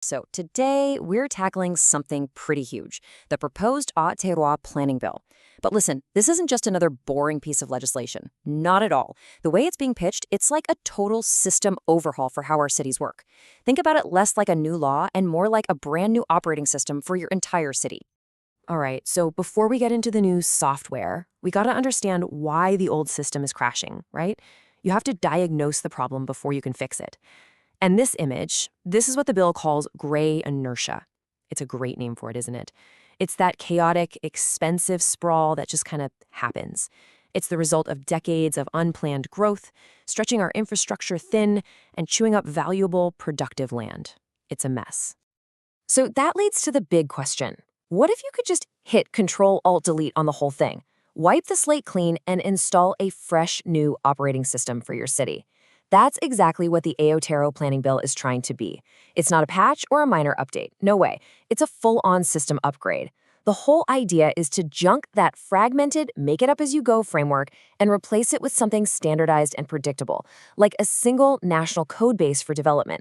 So today we're tackling something pretty huge, the proposed Aotearoa Planning Bill. But listen, this isn't just another boring piece of legislation. Not at all. The way it's being pitched, it's like a total system overhaul for how our cities work. Think about it less like a new law and more like a brand new operating system for your entire city. All right, so before we get into the new software, we got to understand why the old system is crashing, right? You have to diagnose the problem before you can fix it. And this image, this is what the bill calls gray inertia. It's a great name for it, isn't it? It's that chaotic, expensive sprawl that just kind of happens. It's the result of decades of unplanned growth, stretching our infrastructure thin, and chewing up valuable, productive land. It's a mess. So that leads to the big question. What if you could just hit Control-Alt-Delete on the whole thing? Wipe the slate clean and install a fresh new operating system for your city. That's exactly what the Aotearoa Planning Bill is trying to be. It's not a patch or a minor update. No way. It's a full-on system upgrade. The whole idea is to junk that fragmented, make-it-up-as-you-go framework and replace it with something standardized and predictable, like a single national code base for development.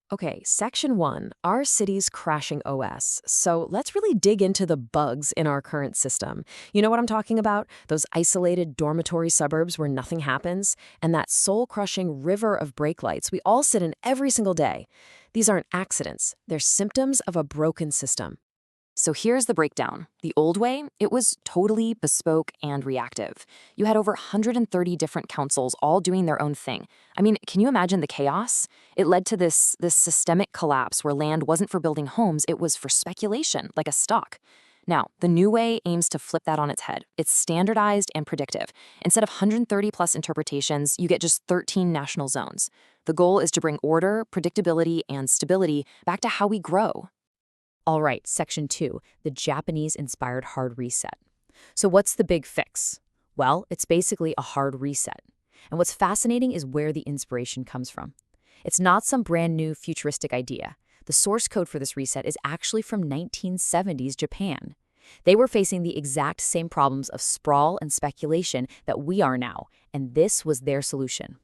Okay, Section 1, our city's crashing OS. So let's really dig into the bugs in our current system. You know what I'm talking about? Those isolated dormitory suburbs where nothing happens, and that soul-crushing river of brake lights we all sit in every single day. These aren't accidents. They're symptoms of a broken system. So here's the breakdown. The old way, it was totally bespoke and reactive. You had over 130 different councils all doing their own thing. I mean, can you imagine the chaos? It led to this systemic collapse where land wasn't for building homes, it was for speculation, like a stock. Now, the new way aims to flip that on its head. It's standardized and predictive. Instead of 130 plus interpretations, you get just 13 national zones. The goal is to bring order, predictability, and stability back to how we grow. All right, Section 2, the Japanese-inspired hard reset. So what's the big fix? Well, it's basically a hard reset. And what's fascinating is where the inspiration comes from. It's not some brand new futuristic idea. The source code for this reset is actually from 1970s Japan. They were facing the exact same problems of sprawl and speculation that we are now, and this was their solution.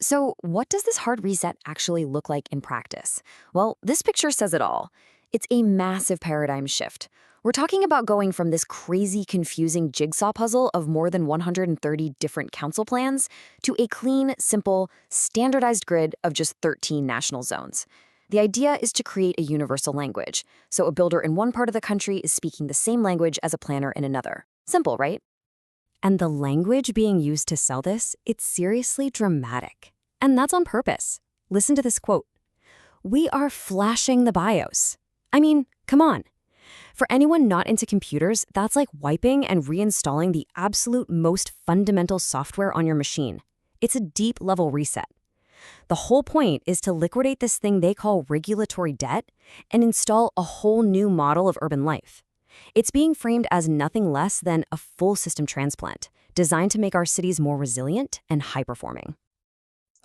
So what does this hard reset actually look like in practice? Well, this picture says it all. It's a massive paradigm shift. We're talking about going from this crazy, confusing jigsaw puzzle of more than 130 different council plans to a clean, simple, standardized grid of just 13 national zones. The idea is to create a universal language, so a builder in one part of the country is speaking the same language as a planner in another. Simple, right? And the language being used to sell this, it's seriously dramatic. And that's on purpose. Listen to this quote. "We are flashing the BIOS." I mean, come on. For anyone not into computers, that's like wiping and reinstalling the absolute most fundamental software on your machine. It's a deep-level reset. The whole point is to liquidate this thing they call regulatory debt and install a whole new model of urban life. It's being framed as nothing less than a full system transplant, designed to make our cities more resilient and high-performing.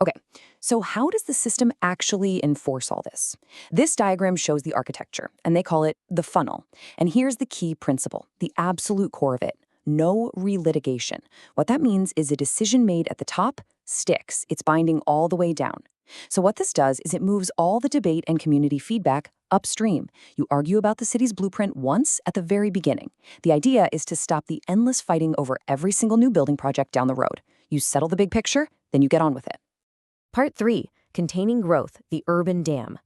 Okay, so how does the system actually enforce all this? This diagram shows the architecture, and they call it the funnel. And here's the key principle, the absolute core of it. No relitigation. What that means is a decision made at the top sticks. It's binding all the way down. So what this does is it moves all the debate and community feedback upstream. You argue about the city's blueprint once at the very beginning. The idea is to stop the endless fighting over every single new building project down the road. You settle the big picture, then you get on with it. Part 3, Containing Growth, the Urban Dam.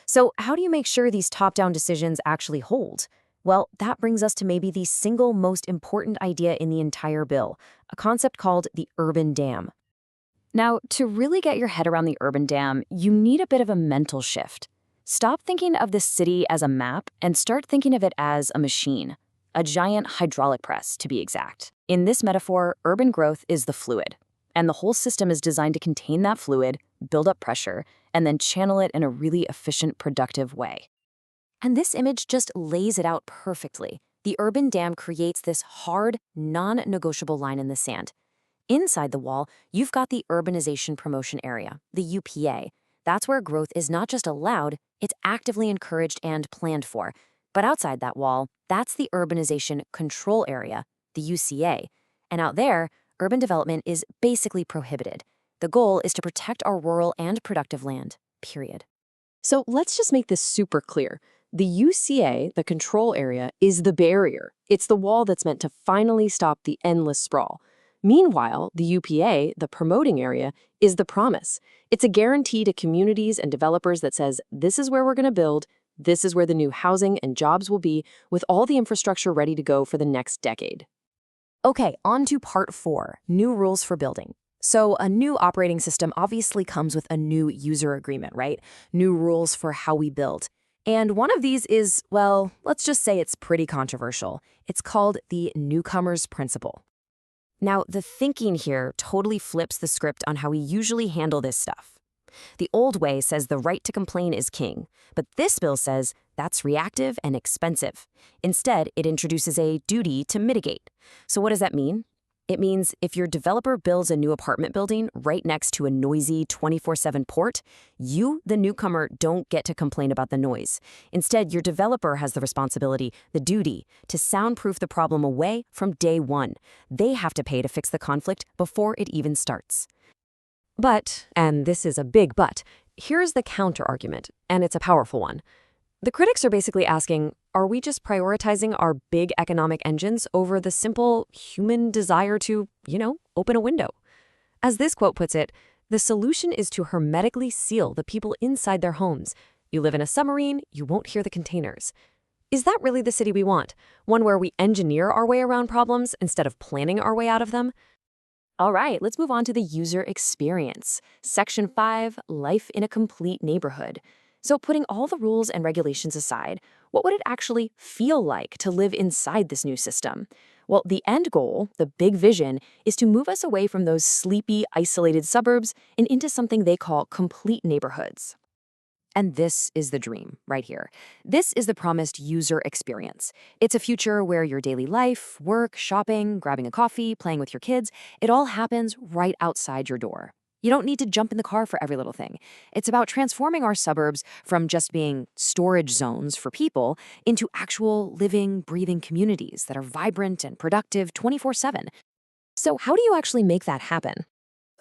So how do you make sure these top-down decisions actually hold? Well, that brings us to maybe the single most important idea in the entire bill, a concept called the urban dam. Now, to really get your head around the urban dam, you need a bit of a mental shift. Stop thinking of the city as a map and start thinking of it as a machine, a giant hydraulic press, to be exact. In this metaphor, urban growth is the fluid. And the whole system is designed to contain that fluid, build up pressure, and then channel it in a really efficient, productive way. And this image just lays it out perfectly. The urban dam creates this hard, non-negotiable line in the sand. Inside the wall, you've got the Urbanization Promotion Area, the UPA. That's where growth is not just allowed, it's actively encouraged and planned for. But outside that wall, that's the Urbanization Control Area, the UCA. And out there, urban development is basically prohibited. The goal is to protect our rural and productive land, period. So let's just make this super clear. The UCA, the control area, is the barrier. It's the wall that's meant to finally stop the endless sprawl. Meanwhile, the UPA, the promoting area, is the promise. It's a guarantee to communities and developers that says, this is where we're going to build, this is where the new housing and jobs will be, with all the infrastructure ready to go for the next decade. Okay, on to part 4, new rules for building. So a new operating system obviously comes with a new user agreement, right? New rules for how we build. And one of these is, well, let's just say it's pretty controversial. It's called the newcomer's principle. Now, the thinking here totally flips the script on how we usually handle this stuff. The old way says the right to complain is king, but this bill says that's reactive and expensive. Instead, it introduces a duty to mitigate. So what does that mean? It means if your developer builds a new apartment building right next to a noisy 24/7 port, you, the newcomer, don't get to complain about the noise. Instead, your developer has the responsibility, the duty, to soundproof the problem away from day one. They have to pay to fix the conflict before it even starts. But, and this is a big but, here's the counter-argument, and it's a powerful one. The critics are basically asking, are we just prioritizing our big economic engines over the simple human desire to, open a window? As this quote puts it, the solution is to hermetically seal the people inside their homes. You live in a submarine, you won't hear the containers. Is that really the city we want? One where we engineer our way around problems instead of planning our way out of them? All right, let's move on to the user experience. Section 5, life in a complete neighborhood. So putting all the rules and regulations aside, what would it actually feel like to live inside this new system? Well, the end goal, the big vision, is to move us away from those sleepy, isolated suburbs and into something they call complete neighborhoods. And this is the dream right here. This is the promised user experience. It's a future where your daily life, work, shopping, grabbing a coffee, playing with your kids, it all happens right outside your door. You don't need to jump in the car for every little thing. It's about transforming our suburbs from just being storage zones for people into actual living, breathing communities that are vibrant and productive 24/7. So how do you actually make that happen?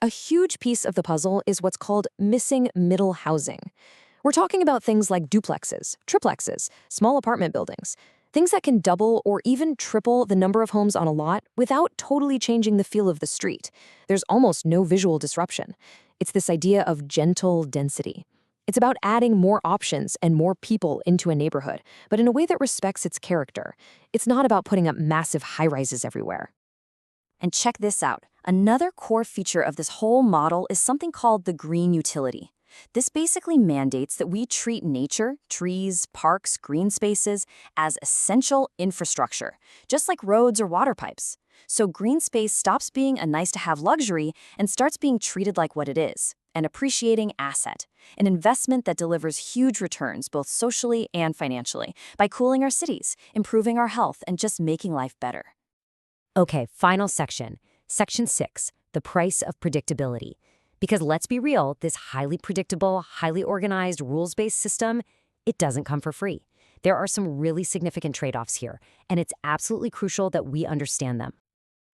A huge piece of the puzzle is what's called missing middle housing. We're talking about things like duplexes, triplexes, small apartment buildings, things that can double or even triple the number of homes on a lot without totally changing the feel of the street. There's almost no visual disruption. It's this idea of gentle density. It's about adding more options and more people into a neighborhood, but in a way that respects its character. It's not about putting up massive high-rises everywhere. And check this out. Another core feature of this whole model is something called the green utility. This basically mandates that we treat nature, trees, parks, green spaces, as essential infrastructure, just like roads or water pipes. So green space stops being a nice-to-have luxury and starts being treated like what it is, an appreciating asset, an investment that delivers huge returns both socially and financially by cooling our cities, improving our health, and just making life better. Okay, final section. Section 6, the price of predictability. Because let's be real, this highly predictable, highly organized, rules-based system, it doesn't come for free. There are some really significant trade-offs here, and it's absolutely crucial that we understand them.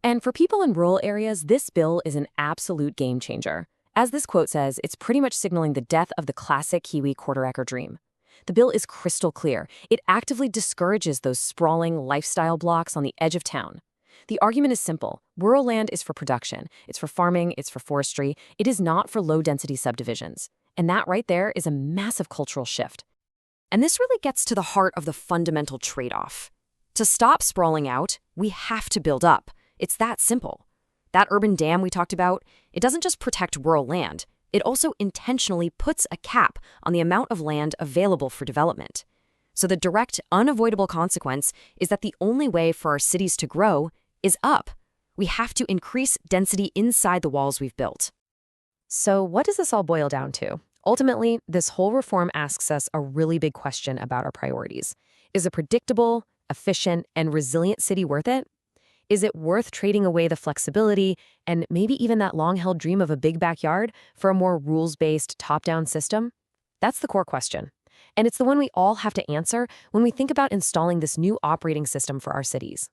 And for people in rural areas, this bill is an absolute game changer. As this quote says, it's pretty much signaling the death of the classic Kiwi quarter-acre dream. The bill is crystal clear. It actively discourages those sprawling lifestyle blocks on the edge of town. The argument is simple. Rural land is for production. It's for farming. It's for forestry. It is not for low-density subdivisions. And that right there is a massive cultural shift. And this really gets to the heart of the fundamental trade-off. To stop sprawling out, we have to build up. It's that simple. That urban dam we talked about, it doesn't just protect rural land. It also intentionally puts a cap on the amount of land available for development. So the direct, unavoidable consequence is that the only way for our cities to grow is up. We have to increase density inside the walls we've built. So what does this all boil down to? Ultimately, this whole reform asks us a really big question about our priorities. Is a predictable, efficient, and resilient city worth it? Is it worth trading away the flexibility and maybe even that long-held dream of a big backyard for a more rules-based, top-down system? That's the core question. And it's the one we all have to answer when we think about installing this new operating system for our cities.